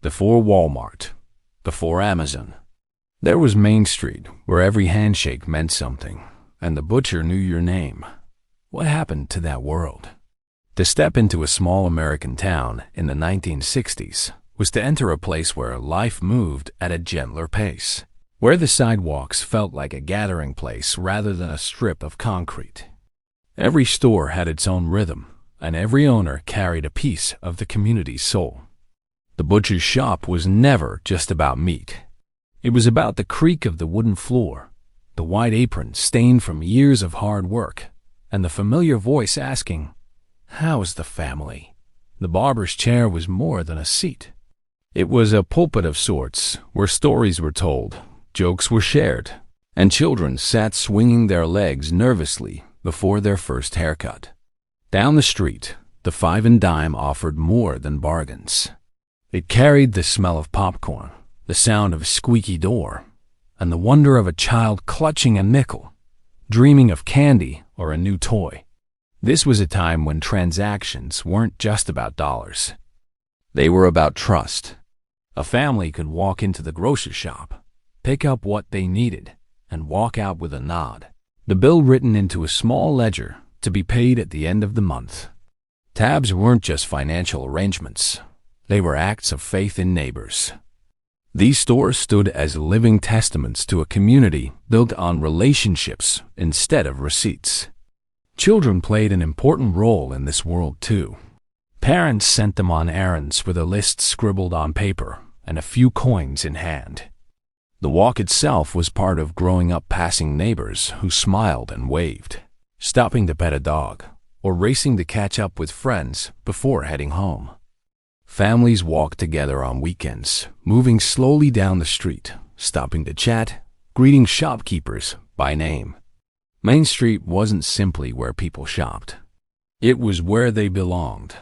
before Walmart, before Amazon. There was Main Street, where every handshake meant something, and the butcher knew your name. What happened to that world? To step into a small American town in the 1960s was to enter a place where life moved at a gentler pace, where the sidewalks felt like a gathering place rather than a strip of concrete. Every store had its own rhythm, and every owner carried a piece of the community's soul. The butcher's shop was never just about meat. It was about the creak of the wooden floor, the white apron stained from years of hard work, and the familiar voice asking, "How's the family?" The barber's chair was more than a seat. It was a pulpit of sorts, where stories were told, jokes were shared, and children sat swinging their legs nervously before their first haircut. Down the street, the five and dime offered more than bargains. It carried the smell of popcorn, the sound of a squeaky door, and the wonder of a child clutching a nickel, dreaming of candy or a new toy. This was a time when transactions weren't just about dollars. They were about trust. A family could walk into the grocery shop, pick up what they needed, and walk out with a nod, the bill written into a small ledger to be paid at the end of the month. Tabs weren't just financial arrangements. They were acts of faith in neighbors. These stores stood as living testaments to a community built on relationships instead of receipts. Children played an important role in this world too. Parents sent them on errands with a list scribbled on paper and a few coins in hand. The walk itself was part of growing up passing neighbors who smiled and waved, stopping to pet a dog, or racing to catch up with friends before heading home. Families walked together on weekends, moving slowly down the street, stopping to chat, greeting shopkeepers by name. Main Street wasn't simply where people shopped. It was where they belonged.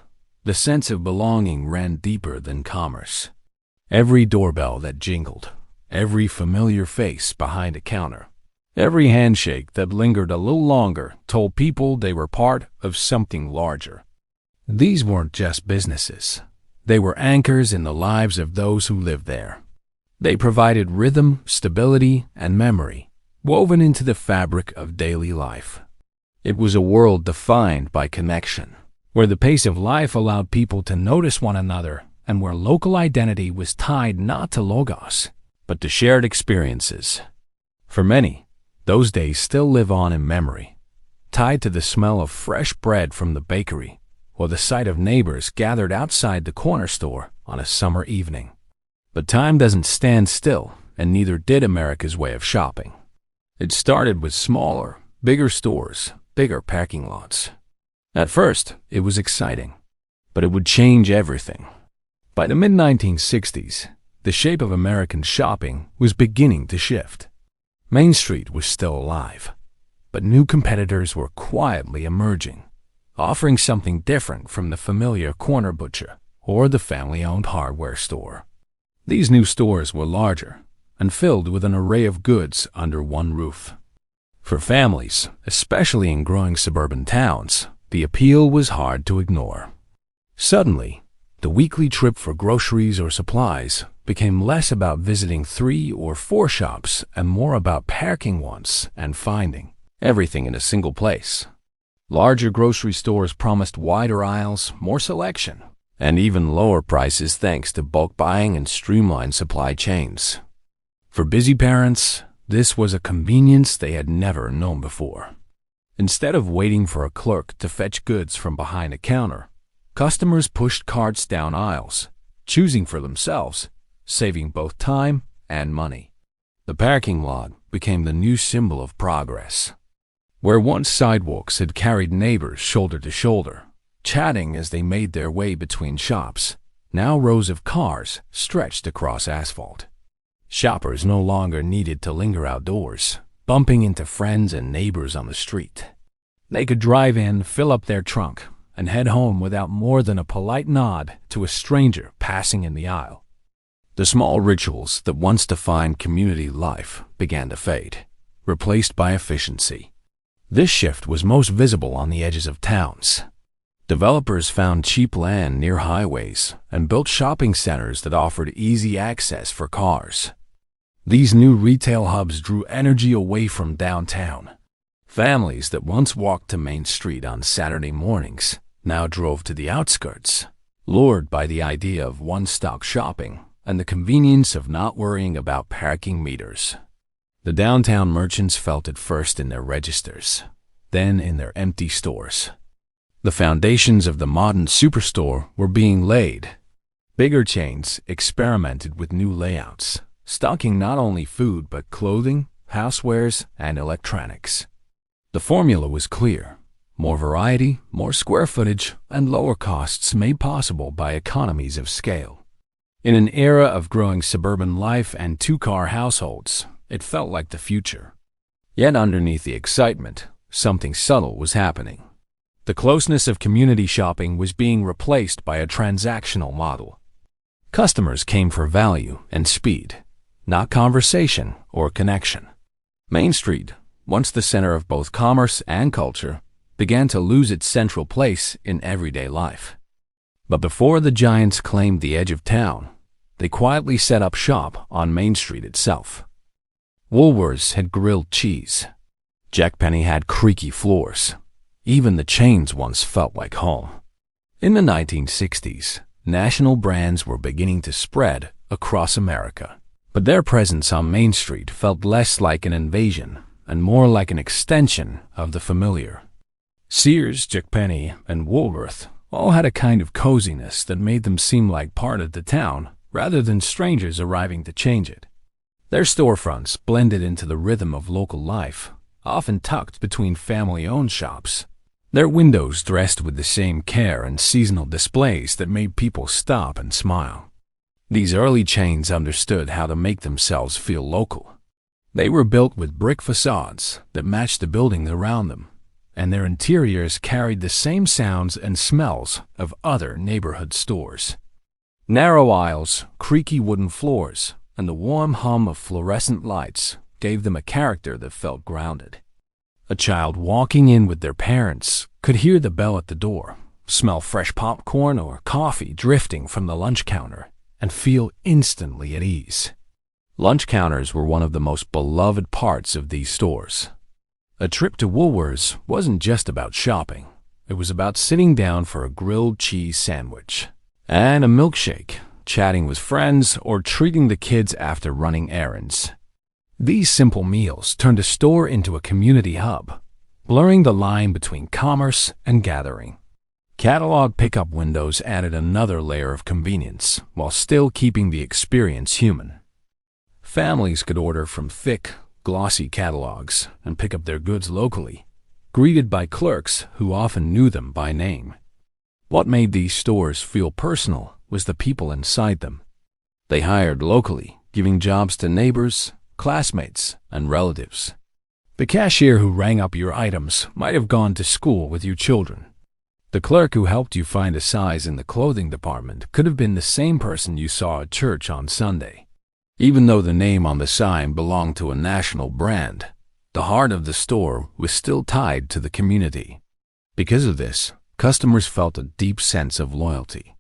The sense of belonging ran deeper than commerce. Every doorbell that jingled, every familiar face behind a counter, every handshake that lingered a little longer told people they were part of something larger. These weren't just businesses. They were anchors in the lives of those who lived there. They provided rhythm, stability, and memory, woven into the fabric of daily life. It was a world defined by connection, where the pace of life allowed people to notice one another and where local identity was tied not to logos, but to shared experiences. For many, those days still live on in memory, tied to the smell of fresh bread from the bakery or the sight of neighbors gathered outside the corner store on a summer evening. But time doesn't stand still, and neither did America's way of shopping. It started with smaller, bigger stores, bigger parking lots. At first, it was exciting, but it would change everything. By the mid-1960s, the shape of American shopping was beginning to shift. Main Street was still alive, but new competitors were quietly emerging, offering something different from the familiar corner butcher or the family-owned hardware store. These new stores were larger and filled with an array of goods under one roof. For families, especially in growing suburban towns, the appeal was hard to ignore. Suddenly, the weekly trip for groceries or supplies became less about visiting 3 or 4 shops and more about parking once and finding everything in a single place. Larger grocery stores promised wider aisles, more selection, and even lower prices thanks to bulk buying and streamlined supply chains. For busy parents, this was a convenience they had never known before. Instead of waiting for a clerk to fetch goods from behind a counter, customers pushed carts down aisles, choosing for themselves, saving both time and money. The parking lot became the new symbol of progress. Where once sidewalks had carried neighbors shoulder to shoulder, chatting as they made their way between shops, now rows of cars stretched across asphalt. Shoppers no longer needed to linger outdoors, bumping into friends and neighbors on the street. They could drive in, fill up their trunk, and head home without more than a polite nod to a stranger passing in the aisle. The small rituals that once defined community life began to fade, replaced by efficiency. This shift was most visible on the edges of towns. Developers found cheap land near highways and built shopping centers that offered easy access for cars. These new retail hubs drew energy away from downtown. Families that once walked to Main Street on Saturday mornings now drove to the outskirts, lured by the idea of one-stop shopping and the convenience of not worrying about parking meters. The downtown merchants felt it first in their registers, then in their empty stores. The foundations of the modern superstore were being laid. Bigger chains experimented with new layouts, stocking not only food but clothing, housewares, and electronics. The formula was clear: more variety, more square footage, and lower costs made possible by economies of scale. In an era of growing suburban life and two-car households, it felt like the future. Yet underneath the excitement, something subtle was happening. The closeness of community shopping was being replaced by a transactional model. Customers came for value and speed, not conversation or connection. Main Street, once the center of both commerce and culture, began to lose its central place in everyday life. But before the giants claimed the edge of town, they quietly set up shop on Main Street itself. Woolworths had grilled cheese. Jack Penny had creaky floors. Even the chains once felt like home. In the 1960s, national brands were beginning to spread across America. But their presence on Main Street felt less like an invasion and more like an extension of the familiar. Sears, Jack Penny, and Woolworth all had a kind of coziness that made them seem like part of the town rather than strangers arriving to change it. Their storefronts blended into the rhythm of local life, often tucked between family-owned shops. Their windows dressed with the same care and seasonal displays that made people stop and smile. These early chains understood how to make themselves feel local. They were built with brick facades that matched the buildings around them, and their interiors carried the same sounds and smells of other neighborhood stores. Narrow aisles, creaky wooden floors, and the warm hum of fluorescent lights gave them a character that felt grounded. A child walking in with their parents could hear the bell at the door, smell fresh popcorn or coffee drifting from the lunch counter, and feel instantly at ease. Lunch counters were one of the most beloved parts of these stores. A trip to Woolworths wasn't just about shopping. It was about sitting down for a grilled cheese sandwich and a milkshake, chatting with friends, or treating the kids after running errands. These simple meals turned a store into a community hub, blurring the line between commerce and gathering. Catalog pickup windows added another layer of convenience while still keeping the experience human. Families could order from thick, glossy catalogs and pick up their goods locally, greeted by clerks who often knew them by name. What made these stores feel personal was the people inside them. They hired locally, giving jobs to neighbors, classmates, and relatives. The cashier who rang up your items might have gone to school with your children. The clerk who helped you find a size in the clothing department could have been the same person you saw at church on Sunday. Even though the name on the sign belonged to a national brand, the heart of the store was still tied to the community. Because of this, customers felt a deep sense of loyalty.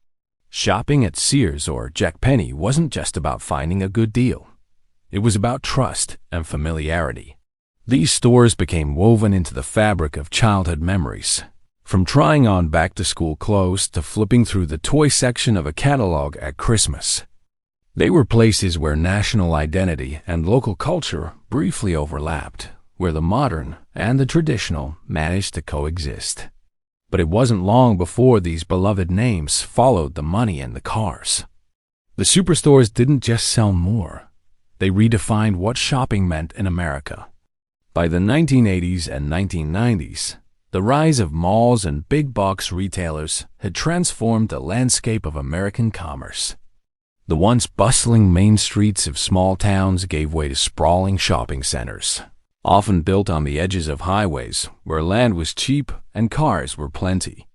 Shopping at Sears or Jack Penny wasn't just about finding a good deal. It was about trust and familiarity. These stores became woven into the fabric of childhood memories. From trying on back-to-school clothes to flipping through the toy section of a catalog at Christmas. They were places where national identity and local culture briefly overlapped, where the modern and the traditional managed to coexist. But it wasn't long before these beloved names followed the money and the cars. The superstores didn't just sell more. They redefined what shopping meant in America. By the 1980s and 1990s, the rise of malls and big-box retailers had transformed the landscape of American commerce. The once bustling main streets of small towns gave way to sprawling shopping centers, often built on the edges of highways where land was cheap and cars were plenty.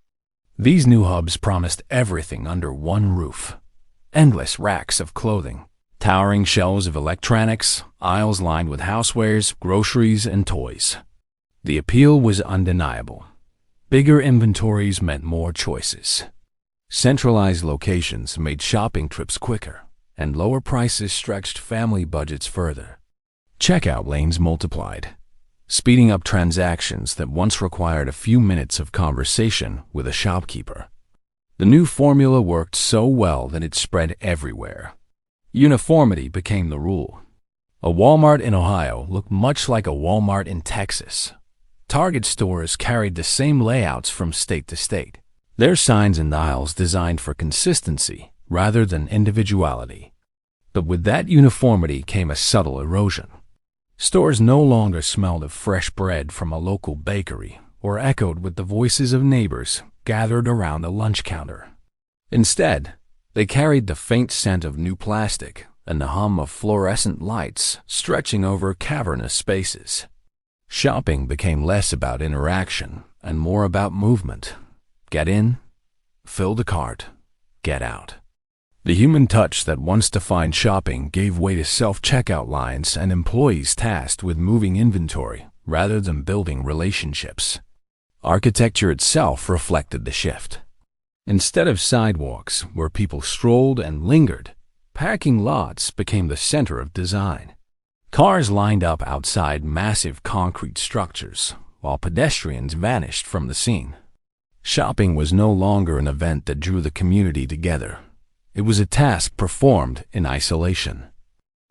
These new hubs promised everything under one roof: endless racks of clothing, towering shelves of electronics, aisles lined with housewares, groceries, and toys. The appeal was undeniable. Bigger inventories meant more choices. Centralized locations made shopping trips quicker, and lower prices stretched family budgets further. Checkout lanes multiplied, speeding up transactions that once required a few minutes of conversation with a shopkeeper. The new formula worked so well that it spread everywhere. Uniformity became the rule. A Walmart in Ohio looked much like a Walmart in Texas. Target stores carried the same layouts from state to state, their signs and aisles designed for consistency rather than individuality. But with that uniformity came a subtle erosion. Stores no longer smelled of fresh bread from a local bakery or echoed with the voices of neighbors gathered around the lunch counter. Instead, they carried the faint scent of new plastic and the hum of fluorescent lights stretching over cavernous spaces. Shopping became less about interaction and more about movement. Get in, fill the cart, get out. The human touch that once defined shopping gave way to self-checkout lines and employees tasked with moving inventory rather than building relationships. Architecture itself reflected the shift. Instead of sidewalks where people strolled and lingered, parking lots became the center of design. Cars lined up outside massive concrete structures, while pedestrians vanished from the scene. Shopping was no longer an event that drew the community together. It was a task performed in isolation.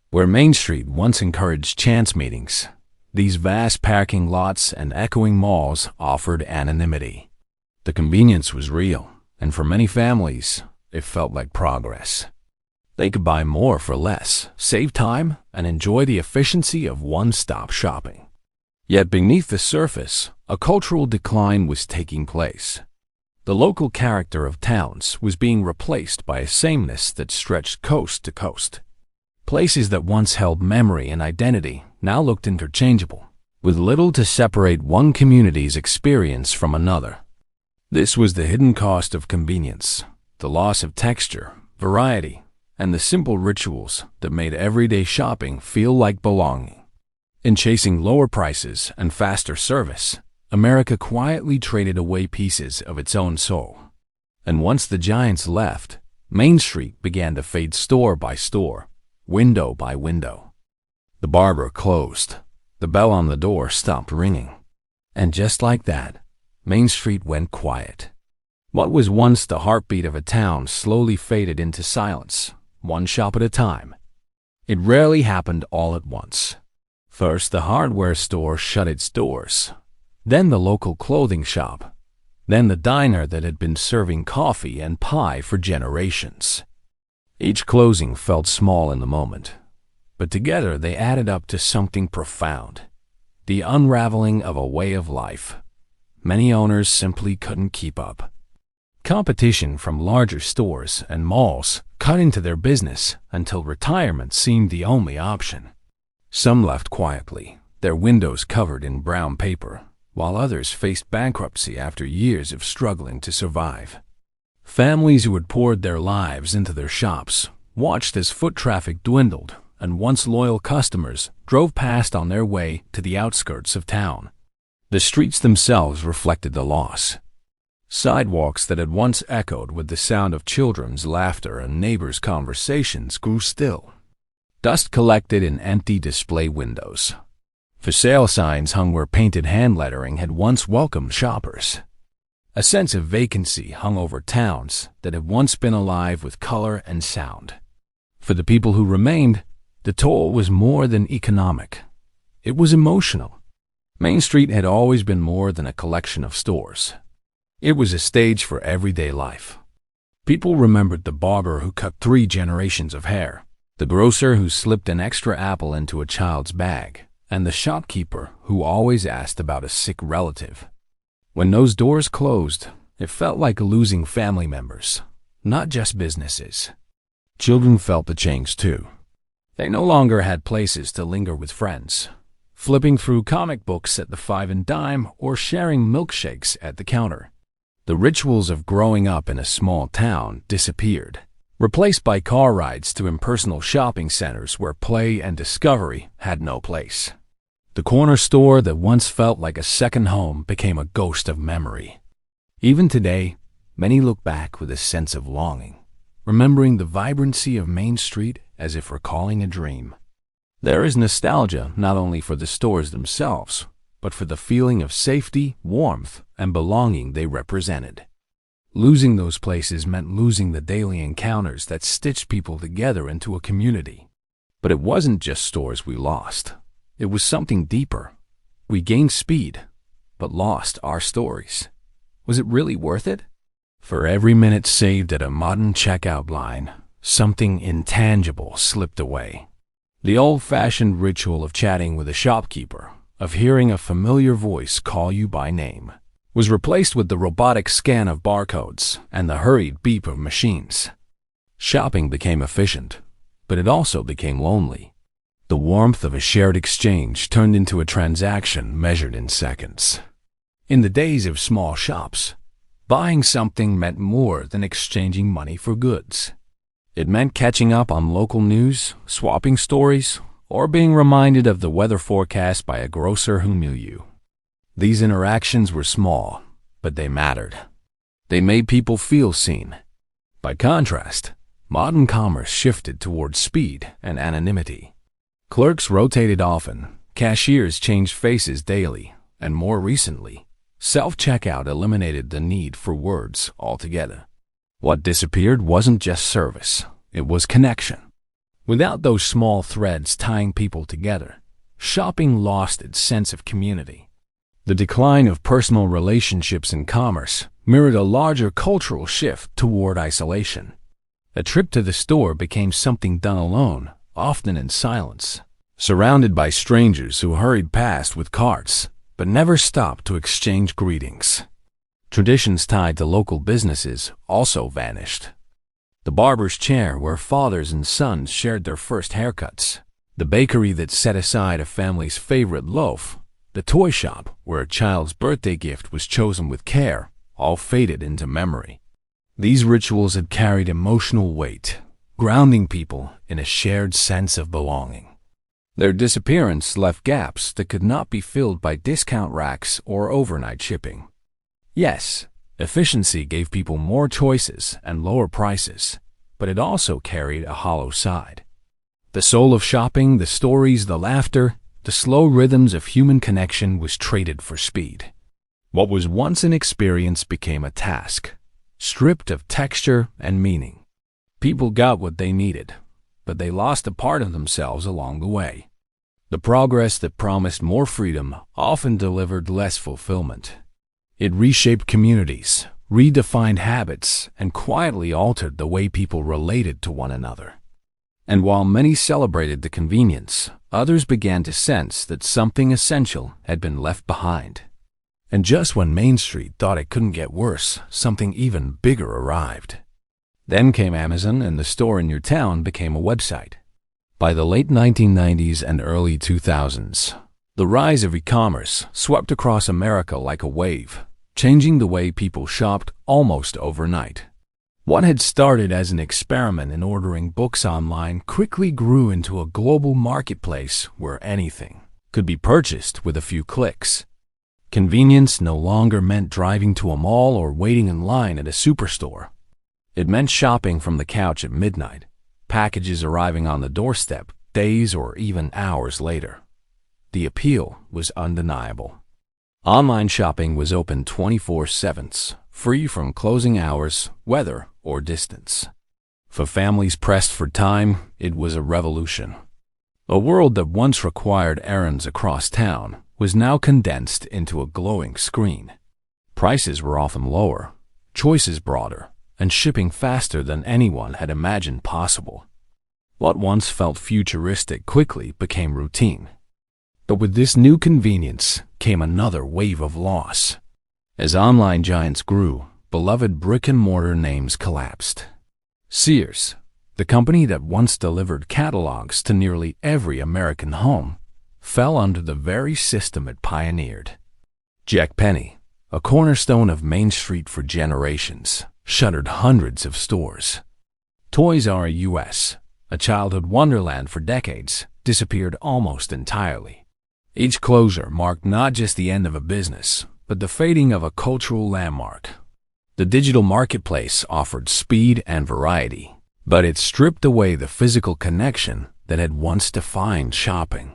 Where Main Street once encouraged chance meetings, these vast parking lots and echoing malls offered anonymity. The convenience was real, and for many families, it felt like progress. They could buy more for less, save time, and enjoy the efficiency of one-stop shopping. Yet beneath the surface, a cultural decline was taking place. The local character of towns was being replaced by a sameness that stretched coast to coast. Places that once held memory and identity now looked interchangeable, with little to separate one community's experience from another. This was the hidden cost of convenience, the loss of texture, variety, and the simple rituals that made everyday shopping feel like belonging. In chasing lower prices and faster service, America quietly traded away pieces of its own soul. And once the giants left, Main Street began to fade store by store, window by window. The barber closed. The bell on the door stopped ringing. And just like that, Main Street went quiet. What was once the heartbeat of a town slowly faded into silence, one shop at a time. It rarely happened all at once. First, the hardware store shut its doors. Then the local clothing shop. Then the diner that had been serving coffee and pie for generations. Each closing felt small in the moment, but together they added up to something profound. The unraveling of a way of life. Many owners simply couldn't keep up. Competition from larger stores and malls cut into their business until retirement seemed the only option. Some left quietly, their windows covered in brown paper, while others faced bankruptcy after years of struggling to survive. Families who had poured their lives into their shops watched as foot traffic dwindled and once loyal customers drove past on their way to the outskirts of town. The streets themselves reflected the loss. Sidewalks that had once echoed with the sound of children's laughter and neighbors' conversations grew still. Dust collected in empty display windows. For sale signs hung where painted hand lettering had once welcomed shoppers. A sense of vacancy hung over towns that had once been alive with color and sound. For the people who remained, the toll was more than economic. It was emotional. Main Street had always been more than a collection of stores. It was a stage for everyday life. People remembered the barber who cut 3 generations of hair, the grocer who slipped an extra apple into a child's bag, and the shopkeeper who always asked about a sick relative. When those doors closed, it felt like losing family members, not just businesses. Children felt the change too. They no longer had places to linger with friends, flipping through comic books at the 5 and dime or sharing milkshakes at the counter. The rituals of growing up in a small town disappeared, replaced by car rides to impersonal shopping centers where play and discovery had no place. The corner store that once felt like a second home became a ghost of memory. Even today, many look back with a sense of longing, remembering the vibrancy of Main Street as if recalling a dream. There is nostalgia not only for the stores themselves, but for the feeling of safety, warmth, and belonging they represented. Losing those places meant losing the daily encounters that stitched people together into a community. But it wasn't just stores we lost. It was something deeper. We gained speed, but lost our stories. Was it really worth it? For every minute saved at a modern checkout line, something intangible slipped away. The old-fashioned ritual of chatting with a shopkeeper, of hearing a familiar voice call you by name, was replaced with the robotic scan of barcodes and the hurried beep of machines. Shopping became efficient, but it also became lonely. The warmth of a shared exchange turned into a transaction measured in seconds. In the days of small shops, buying something meant more than exchanging money for goods. It meant catching up on local news, swapping stories, or being reminded of the weather forecast by a grocer who knew you. These interactions were small, but they mattered. They made people feel seen. By contrast, modern commerce shifted towards speed and anonymity. Clerks rotated often, cashiers changed faces daily, and more recently, self-checkout eliminated the need for words altogether. What disappeared wasn't just service, it was connection. Without those small threads tying people together, shopping lost its sense of community. The decline of personal relationships in commerce mirrored a larger cultural shift toward isolation. A trip to the store became something done alone, often in silence, surrounded by strangers who hurried past with carts, but never stopped to exchange greetings. Traditions tied to local businesses also vanished. The barber's chair where fathers and sons shared their first haircuts, the bakery that set aside a family's favorite loaf, the toy shop where a child's birthday gift was chosen with care, all faded into memory. These rituals had carried emotional weight, grounding people in a shared sense of belonging. Their disappearance left gaps that could not be filled by discount racks or overnight shipping. Yes, efficiency gave people more choices and lower prices, but it also carried a hollow side. The soul of shopping, the stories, the laughter, the slow rhythms of human connection was traded for speed. What was once an experience became a task, stripped of texture and meaning. People got what they needed, but they lost a part of themselves along the way. The progress that promised more freedom often delivered less fulfillment. It reshaped communities, redefined habits, and quietly altered the way people related to one another. And while many celebrated the convenience, others began to sense that something essential had been left behind. And just when Main Street thought it couldn't get worse, something even bigger arrived. Then came Amazon, and the store in your town became a website. By the late 1990s and early 2000s, the rise of e-commerce swept across America like a wave, changing the way people shopped almost overnight. What had started as an experiment in ordering books online quickly grew into a global marketplace where anything could be purchased with a few clicks. Convenience no longer meant driving to a mall or waiting in line at a superstore. It meant shopping from the couch at midnight, packages arriving on the doorstep days or even hours later. The appeal was undeniable. Online shopping was open 24/7, free from closing hours, weather, or distance. For families pressed for time, it was a revolution. A world that once required errands across town was now condensed into a glowing screen. Prices were often lower, choices broader, and shipping faster than anyone had imagined possible. What once felt futuristic quickly became routine. But with this new convenience came another wave of loss. As online giants grew, beloved brick-and-mortar names collapsed. Sears, the company that once delivered catalogs to nearly every American home, fell under the very system it pioneered. Jack Penny, a cornerstone of Main Street for generations, shuttered hundreds of stores. Toys R Us, a childhood wonderland for decades, disappeared almost entirely. Each closure marked not just the end of a business, but the fading of a cultural landmark, The digital marketplace offered speed and variety, but it stripped away the physical connection that had once defined shopping.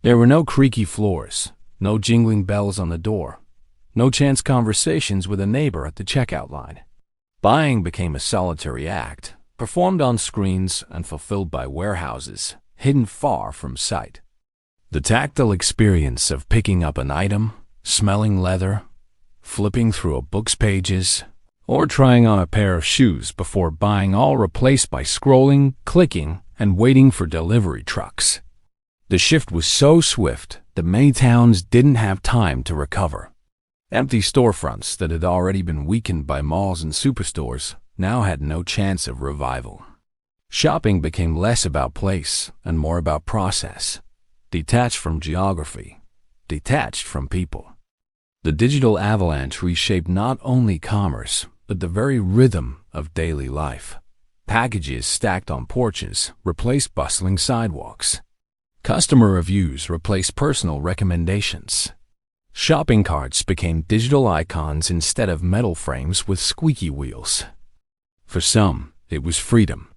There were no creaky floors, no jingling bells on the door, no chance conversations with a neighbor at the checkout line. Buying became a solitary act, performed on screens and fulfilled by warehouses, hidden far from sight. The tactile experience of picking up an item, smelling leather, flipping through a book's pages, or trying on a pair of shoes before buying, all replaced by scrolling, clicking, and waiting for delivery trucks. The shift was so swift that many towns didn't have time to recover. Empty storefronts that had already been weakened by malls and superstores now had no chance of revival. Shopping became less about place and more about process, detached from geography, detached from people. The digital avalanche reshaped not only commerce, but the very rhythm of daily life. Packages stacked on porches replaced bustling sidewalks. Customer reviews replaced personal recommendations. Shopping carts became digital icons instead of metal frames with squeaky wheels. For some, it was freedom.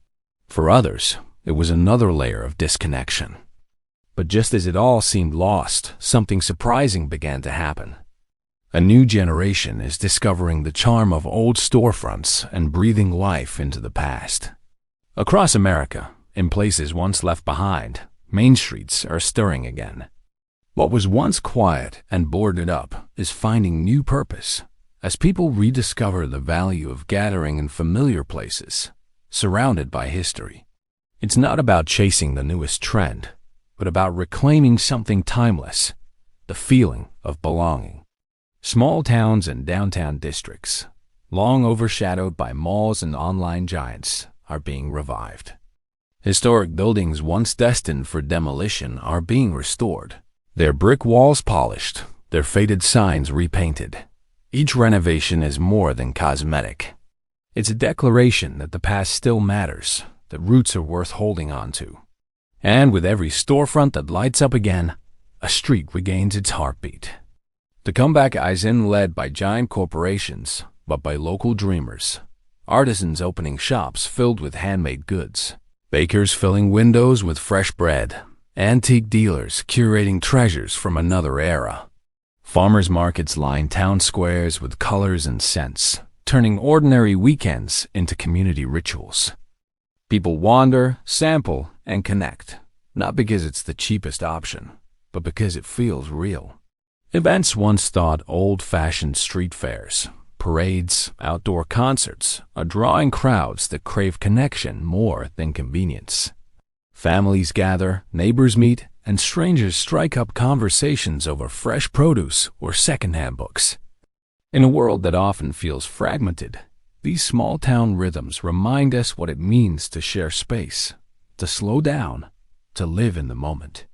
For others, it was another layer of disconnection. But just as it all seemed lost, something surprising began to happen. A new generation is discovering the charm of old storefronts and breathing life into the past. Across America, in places once left behind, main streets are stirring again. What was once quiet and boarded up is finding new purpose as people rediscover the value of gathering in familiar places, surrounded by history. It's not about chasing the newest trend, but about reclaiming something timeless, the feeling of belonging. Small towns and downtown districts, long overshadowed by malls and online giants, are being revived. Historic buildings once destined for demolition are being restored, their brick walls polished, their faded signs repainted. Each renovation is more than cosmetic. It's a declaration that the past still matters, that roots are worth holding on to. And with every storefront that lights up again, a street regains its heartbeat. The comeback isn't led by giant corporations, but by local dreamers. Artisans opening shops filled with handmade goods. Bakers filling windows with fresh bread. Antique dealers curating treasures from another era. Farmers markets line town squares with colors and scents, turning ordinary weekends into community rituals. People wander, sample, and connect, not because it's the cheapest option, but because it feels real. Events once thought old-fashioned street fairs, parades, outdoor concerts are drawing crowds that crave connection more than convenience. Families gather, neighbors meet, and strangers strike up conversations over fresh produce or secondhand books. In a world that often feels fragmented, these small-town rhythms remind us what it means to share space, to slow down, to live in the moment.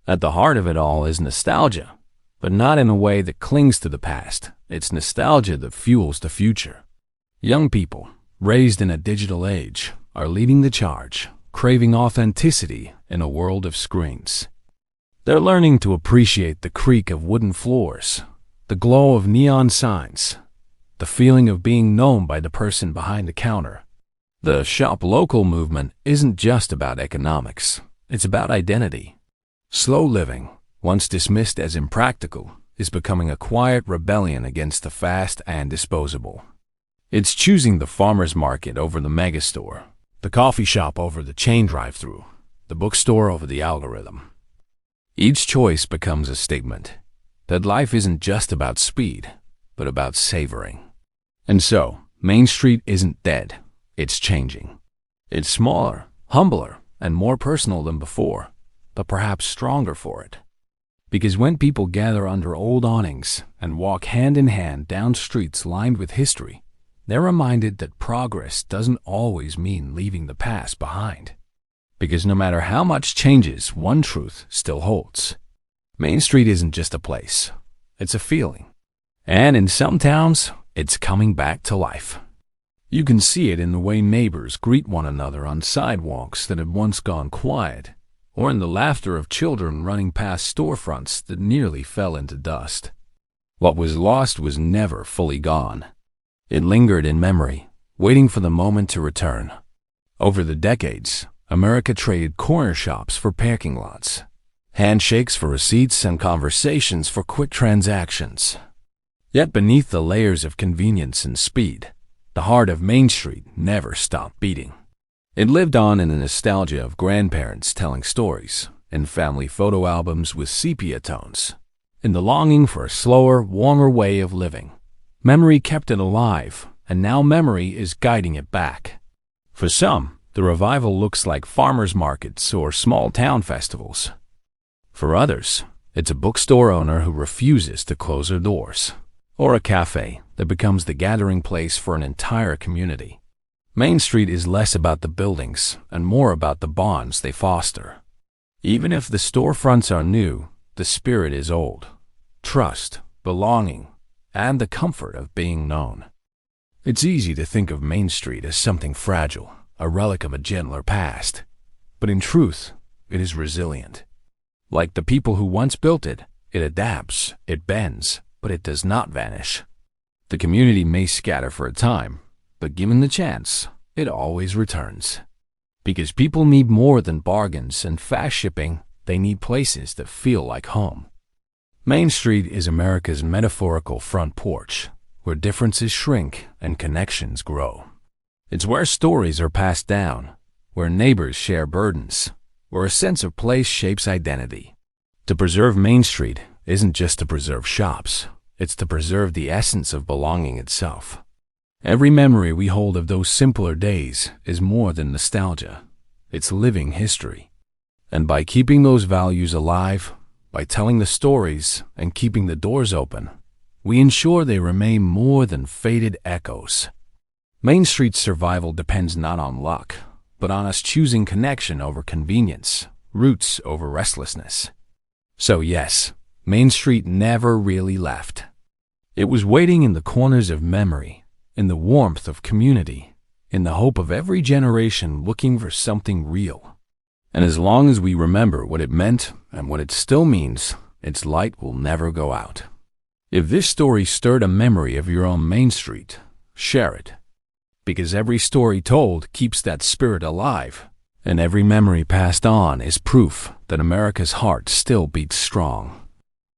At the heart of it all is nostalgia, but not in a way that clings to the past. It's nostalgia that fuels the future. Young people, raised in a digital age, are leading the charge, craving authenticity in a world of screens. They're learning to appreciate the creak of wooden floors, the glow of neon signs, the feeling of being known by the person behind the counter. The shop local movement isn't just about economics. It's about identity. Slow living, once dismissed as impractical, is becoming a quiet rebellion against the fast and disposable. It's choosing the farmer's market over the megastore, the coffee shop over the chain drive-thru, the bookstore over the algorithm. Each choice becomes a statement that life isn't just about speed, but about savoring. And so, Main Street isn't dead, it's changing. It's smaller, humbler, and more personal than before, but perhaps stronger for it. Because when people gather under old awnings and walk hand in hand down streets lined with history, they're reminded that progress doesn't always mean leaving the past behind. Because no matter how much changes, one truth still holds. Main Street isn't just a place, it's a feeling. And in some towns, it's coming back to life. You can see it in the way neighbors greet one another on sidewalks that had once gone quiet, or in the laughter of children running past storefronts that nearly fell into dust. What was lost was never fully gone. It lingered in memory, waiting for the moment to return. Over the decades, America traded corner shops for parking lots, handshakes for receipts, and conversations for quick transactions. Yet beneath the layers of convenience and speed, the heart of Main Street never stopped beating. It lived on in the nostalgia of grandparents telling stories, in family photo albums with sepia tones, in the longing for a slower, warmer way of living. Memory kept it alive, and now memory is guiding it back. For some, the revival looks like farmers markets or small town festivals. For others, it's a bookstore owner who refuses to close her doors, or a cafe that becomes the gathering place for an entire community. Main Street is less about the buildings and more about the bonds they foster. Even if the storefronts are new, the spirit is old. Trust, belonging, and the comfort of being known. It's easy to think of Main Street as something fragile, a relic of a gentler past. But in truth, it is resilient. Like the people who once built it, it adapts, it bends, but it does not vanish. The community may scatter for a time, but given the chance, it always returns. Because people need more than bargains and fast shipping, they need places that feel like home. Main Street is America's metaphorical front porch, where differences shrink and connections grow. It's where stories are passed down, where neighbors share burdens, where a sense of place shapes identity. To preserve Main Street isn't just to preserve shops, it's to preserve the essence of belonging itself. Every memory we hold of those simpler days is more than nostalgia. It's living history. And by keeping those values alive, by telling the stories and keeping the doors open, we ensure they remain more than faded echoes. Main Street's survival depends not on luck, but on us choosing connection over convenience, roots over restlessness. So yes, Main Street never really left. It was waiting in the corners of memory, in the warmth of community, in the hope of every generation looking for something real. And as long as we remember what it meant and what it still means, its light will never go out. If this story stirred a memory of your own Main Street, share it. Because every story told keeps that spirit alive, and every memory passed on is proof that America's heart still beats strong.